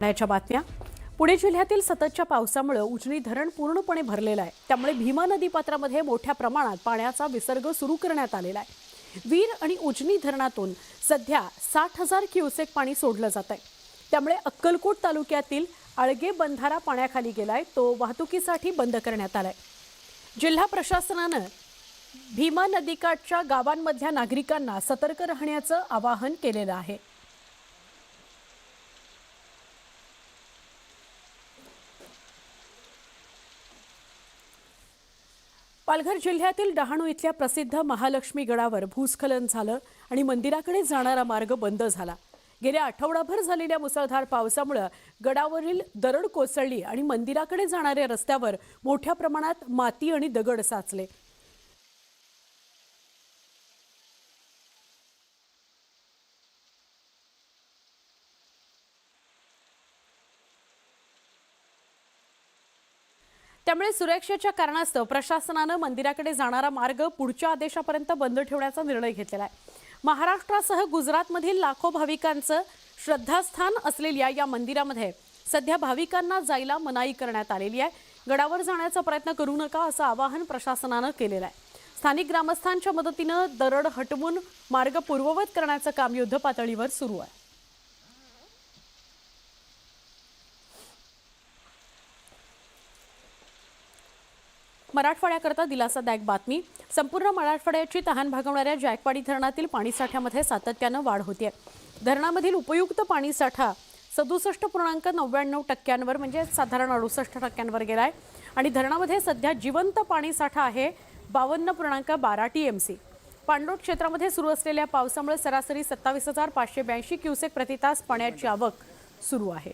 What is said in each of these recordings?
च्या बातम्या। पुणे जिल्ह्यातील सततच्या पावसामुळे उजनी धरण पूर्णपणे भरलेलं आहे। त्यामुळे भीमा नदी पात्रामध्ये मोठ्या प्रमाणात पाण्याचा विसर्ग सुरू करण्यात आलेला आहे। वीर आणि उजनी धरणातून सध्या 60,000 क्युसेक पाणी सोडलं जात आहे। त्यामुळे अक्कलकोट तालुक्यातील आळगे बंधारा पाण्याखाली गेलाय, तो वाहतुकीसाठी बंद करण्यात आलाय। जिल्हा प्रशासनाने भीमा नदीकाठच्या गावांमधल्या नागरिकांना सतर्क राहण्याचं आवाहन केलेलं आहे। पालघर जिल्ह्यातील डहाणू इथल्या प्रसिद्ध महालक्ष्मी गडावर भूस्खलन झालं आणि मंदिराकडे जाणारा मार्ग बंद झाला। गेल्या आठवडाभर झालेल्या मुसळधार पावसामुळे गडावरील दरड कोसळली आणि मंदिराकडे जाणाऱ्या रस्त्यावर मोठ्या प्रमाणात माती आणि दगड साचले। त्यामुळे सुरक्षेच्या कारणास्तव प्रशासनाने मंदिराकडे जाणारा मार्ग पुढच्या आदेशापर्यंत बंद ठेवण्याचा निर्णय घेतलेला आहे। महाराष्ट्रासह गुजरातमधील लाखो भाविकांचं श्रद्धास्थान असलेल्या या मंदिरामध्ये सध्या भाविकांना जायला मनाई करण्यात आलेली आहे। गडावर जाण्याचा प्रयत्न करू नका असं आवाहन प्रशासनाने केलेलं आहे। स्थानिक ग्रामस्थांच्या मदतीने दरड हटवून मार्ग पूर्ववत करण्याचं काम युद्धपातळीवर सुरू आहे। मराठवाड्याकरता दिलासादायक बातमी। संपूर्ण मराठवाड्याची तहान भागवणाऱ्या जायकवाडी धरणातील पाणीसाठ्यामध्ये सातत्याने वाढ होते। धरणामधील उपयुक्त पाणीसाठा 67.99% म्हणजे साधारण 68% गेलाय आणि धरणामध्ये सध्या जिवंत पाणीसाठा आहे 52.12 TMC। पाणलोट क्षेत्रामध्ये सुरू असलेल्या पावसामुळे सरासरी 27,582 क्युसेक प्रतितास पाण्याची आवक सुरू आहे।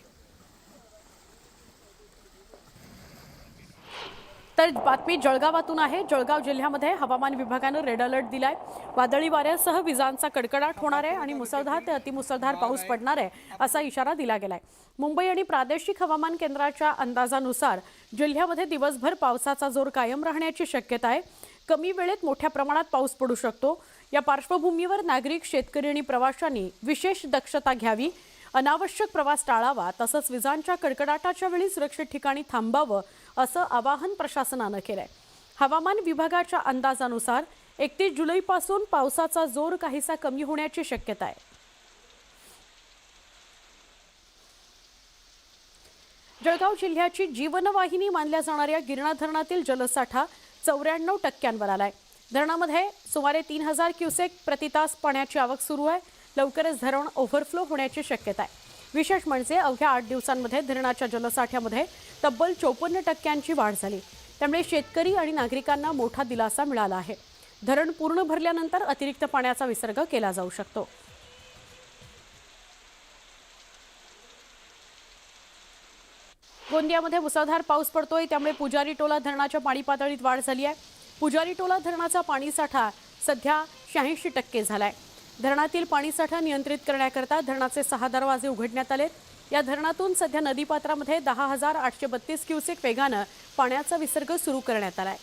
तर बातमी जळगावातून आहे। जळगाव जिल्ह्यामध्ये हवामान विभागाने रेड अलर्ट दिलाय। वादळी वाऱ्यासह विजांचा कडकडाट होणार आहे आणि मुसळधार ते अतिमुसळधार पाऊस पडणार आहे असा इशारा दिला गेलाय। मुंबई आणि प्रादेशिक हवामान केंद्राच्या अंदाजानुसार जिल्ह्यामध्ये दिवसभर पावसाचा जोर कायम राहण्याची शक्यता आहे। कमी वेळेत मोठ्या प्रमाणात पाऊस पडू शकतो। या पार्श्वभूमीवर नागरिक, शेतकरी आणि प्रवाशांनी विशेष दक्षता घ्यावी, अनावश्यक प्रवास टाळावा, तसंच विजांच्या कडकडाटाच्या वेळी सुरक्षित ठिकाणी थांबावं असं आवाहन प्रशासनाने केलंय। हवामान विभागाच्या अंदाजानुसार 31 जुलैपासून पावसाचा जोर काहीसा कमी होण्याची शक्यता आहे। जळगाव जिल्ह्याची जीवनवाहिनी मानल्या जाणाऱ्या गिरणा धरणातील जलसाठा 94% आलाय। धरणामध्ये सुमारे 3,000 क्युसेक प्रतितास पाण्याची आवक सुरू आहे। लवकरच धरण ओव्हरफ्लो होण्याची शक्यता आहे। विशेष म्हणजे अवघ्या 8 दिवसांमध्ये धरणाच्या जलसाठ्यामध्ये तब्बल 54% वाढ झाली। त्यामुळे शेतकरी आणि नागरिकांना मोठा दिलासा मिळाला आहे। धरण पूर्ण भरल्यानंतर अतिरिक्त पाण्याचा विसर्ग केला जाऊ शकतो। गोंदियामध्ये मुसळधार पाऊस पडतोय, त्यामुळे पुजारी टोला धरणाच्या पाणी पातळीत वाढ झाली आहे। पुजारी टोला धरणाचा पाणीसाठा सध्या 86% झालाय। धरणातील पाणीसाठा नियंत्रित करण्याकरता धरणाचे 6 दरवाजे उघडण्यात आले। या धरणातून सध्या नदीपात्रामध्ये 10,832 क्युसेक वेगाने पाण्याचा विसर्ग सुरू करण्यात आलाय।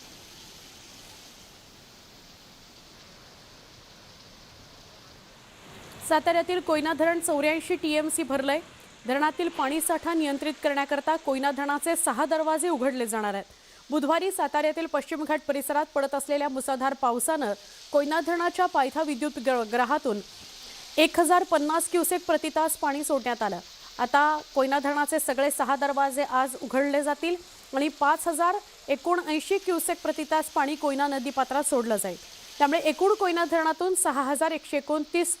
साताऱ्यातील कोयना धरण 84 TMC भरलंय। धरणातील पाणीसाठा नियंत्रित करण्याकरता कोयना धरणाचे 6 दरवाजे उघडले जाणार आहेत। बुधवारी साताऱ्यातील पश्चिम घाट परिसरात पडत असलेल्या मुसळधार पावसाने कोयना धरणाच्या पायथा विद्युत ग्रहातून 1,050 क्युसेक प्रतितास पाणी सोडण्यात आलं। आता कोयना धरणाचे सगळे 6 दरवाजे आज उघडले जातील आणि 5,079 क्युसेक प्रतितास पाणी कोयना नदीपात्रात सोडलं जाईल। त्यामुळे एकूण कोयना धरणातून 6,129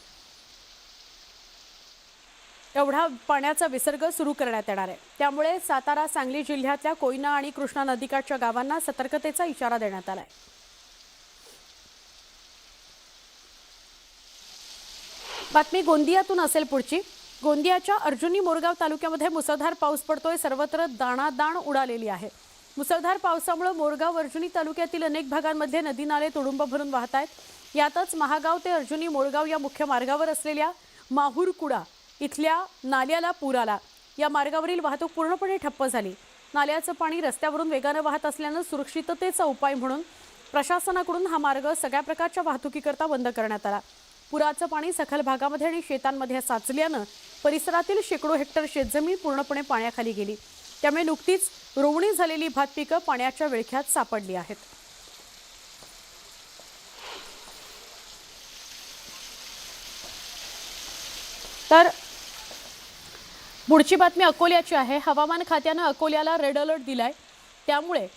एवढा पाण्याचा विसर्ग सुरू करण्यात येणार आहे। त्यामुळे सातारा, सांगली जिल्ह्यातल्या कोयना आणि कृष्णा नदीकाठच्या गावांना सतर्कतेचा इशारा देण्यात आलाय। बातमी गोंदियातून असेल पुढची। गोंदियाच्या अर्जुनी मोरगाव तालुक्यामध्ये मुसळधार पाऊस पडतोय। सर्वत्र दाणादाण उडालेली आहे। मुसळधार पावसामुळे मोरगाव अर्जुनी तालुक्यातील अनेक भागांमध्ये नदी नाले तुडुंब भरून वाहत आहेत। यातच महागाव ते अर्जुनी मोरगाव या मुख्य मार्गावर असलेल्या माहूरकुडा इथल्या नाल्याला पूर आला। या मार्गावरील वाहतूक पूर्णपणे ठप्प झाली। नाल्याचं पाणी रस्त्यावरून वेगाने वाहत असल्याने सुरक्षिततेचा उपाय म्हणून प्रशासनाकडून हा मार्ग सगळ्या प्रकारच्या वाहतुकीकरता बंद करण्यात आला। पुराचं पाणी सखल भागामध्ये आणि शेतांमध्ये साचल्यानं परिसरातील शेकडो हेक्टर शेतजमीन पूर्णपणे पाण्याखाली गेली। त्यामुळे नुकतीच रोवणी झालेली भात पिकं पाण्याच्या विळख्यात सापडली आहेत। तर पुढची बातमी अकोल्याची आहे। हवामान खात्यानं अकोल्याला रेड अलर्ट दिलाय। त्यामुळे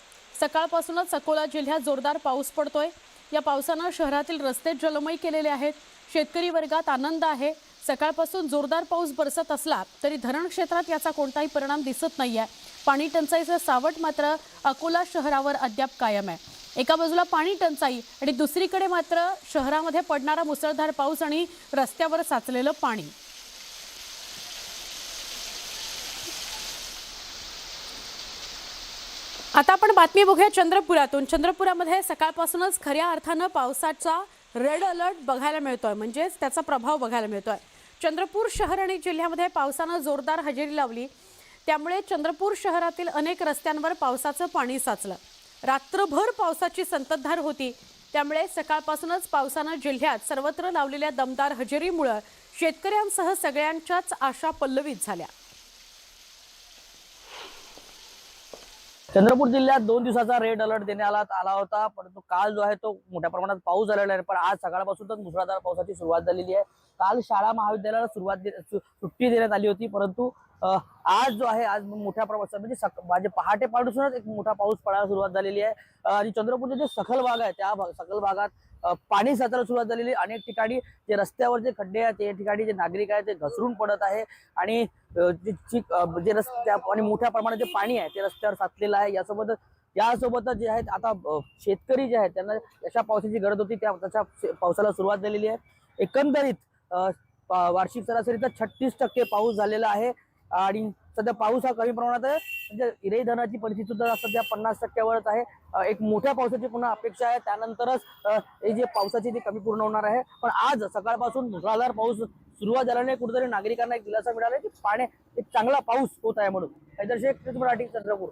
सकाळपासूनच अकोला जिल्ह्यात जोरदार पाऊस पडतोय। या पावसानं शहरातील रस्ते जलमय केलेले आहेत। शेतकरी वर्गात आनंद आहे। सकाळपासून जोरदार पाऊस बरसत असला तरी धरण क्षेत्रात याचा कोणताही परिणाम दिसत नाहीये। पाणी टंचाईचं सावट मात्र अकोला शहरावर अद्याप कायम आहे। एका बाजूला पाणी टंचाई आणि दुसरीकडे मात्र शहरामध्ये पडणारा मुसळधार पाऊस आणि रस्त्यावर साचलेलं पाणी। आता आपण बातमी बघूया चंद्रपुरातून। चंद्रपुरामध्ये सकाळपासूनच खऱ्या अर्थानं पावसाचा रेड अलर्ट बघायला मिळतोय, म्हणजेच त्याचा प्रभाव बघायला मिळतोय। चंद्रपूर शहर आणि जिल्ह्यामध्ये पावसानं जोरदार हजेरी लावली। त्यामुळे चंद्रपूर शहरातील अनेक रस्त्यांवर पावसाचं पाणी साचलं। रात्रभर पावसाची संततधार होती। त्यामुळे सकाळपासूनच पावसानं जिल्ह्यात सर्वत्र लावलेल्या दमदार हजेरीमुळे शेतकऱ्यांसह सगळ्यांच्याच आशा पल्लवित झाल्या। चंद्रपूर जिल्ह्यात 2 दिवसाचा रेड अलर्ट देण्यात आला होता, परंतु काल जो आहे तो मोठ्या प्रमाणात पाऊस झालेला आहे। पण आज सकाळपासूनच मुसळधार पावसाची सुरुवात झालेली आहे। काल शाळा महाविद्यालयाला सुट्टी देण्यात आली होती, परंतु आज जो आहे आज मोठ्या प्रमाणात म्हणजे पहाटेपासूनच एक मोठा पाऊस पडायला सुरुवात झालेली आहे। आणि चंद्रपूरचे जे सखल भाग आहे त्या सखल भागात पाणी साचायला सुरुवात झालेली। अनेक ठिकाणी जे रस्त्यावर जे खड्डे आहेत त्या ठिकाणी जे नागरिक आहेत ते घसरून पडत आहे आणि जे रस्ते आणि मोठ्या प्रमाणात जे पाणी आहे ते रस्त्यावर साचलेलं आहे। यासोबतच जे आहेत आता शेतकरी जे आहेत त्यांना अशा पावसाची गरज होती, त्याच्या पावसाला सुरुवात झालेली आहे। एकंदरीत वार्षिक सरासरीचा 36% पाऊस झालेला आहे आणि सध्या पाऊस हा कमी प्रमाणात आहे। म्हणजे इरे धरणाची परिस्थिती सुद्धा सध्या 50% वरच आहे। एक मोठ्या पावसाची पुन्हा अपेक्षा आहे, त्यानंतरच हे जे पावसाची ती कमी पूर्ण होणार आहे। पण आज सकाळपासून मुसळधार पाऊस सुरुवात झाल्याने कुठेतरी नागरिकांना एक दिलासा मिळाला की एक चांगला पाऊस होत आहे म्हणून। हैदर शेख, मराठी, चंद्रपूर।